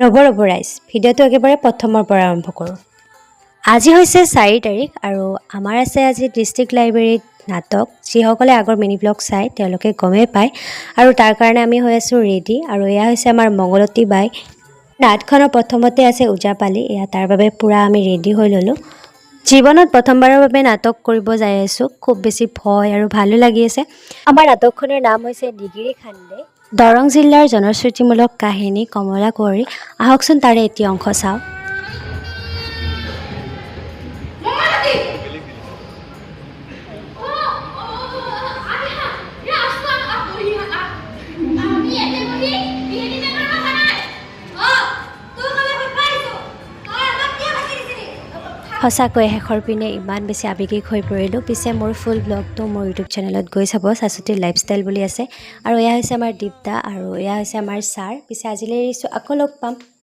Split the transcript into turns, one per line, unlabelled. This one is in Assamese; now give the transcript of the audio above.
ৰ'ব ৰাইজ, ভিডিঅ'টো একেবাৰে প্ৰথমৰ পৰা আৰম্ভ কৰোঁ। আজি হৈছে 4 তাৰিখ আৰু আমাৰ আছে আজি ডিষ্ট্ৰিক্ট লাইব্ৰেৰীত নাটক। যিসকলে আগৰ মিনি ব্লগ চাই তেওঁলোকে গমেই পায় আৰু তাৰ কাৰণে আমি হৈ আছোঁ ৰেডি। আৰু এয়া হৈছে আমাৰ মংগলতী বাই। নাটখনৰ প্ৰথমতে আছে ওজাপালি, এয়া তাৰ বাবে পূৰা আমি ৰেডি হৈ ল'লোঁ। জীৱনত প্ৰথমবাৰৰ বাবে নাটক কৰিব যাই আছোঁ। খুব বেছি ভয় আৰু ভালো লাগি আছে। আমাৰ নাটকখনৰ নাম হৈছে ডিগিৰি খান্দে, দৰং জিলাৰ জনশ্ৰুতিমূলক কাহিনী কমলা কুঁৱৰী। আহকচোন তাৰে এটি অংশ চাওঁ। সঁচাকৈ শেষৰ পিনে ইমান বেছি আৱেগিক হৈ পৰিলোঁ। পিছে মোৰ ফুল ব্লগটো মোৰ ইউটিউব চেনেলত গৈ চাব, চাচুটিৰ লাইফষ্টাইল বুলি আছে। আৰু এয়া হৈছে আমাৰ দীপদা আৰু এয়া হৈছে আমাৰ ছাৰ। পিছে আজিলৈ এৰিছোঁ, আকৌ লগ পাম।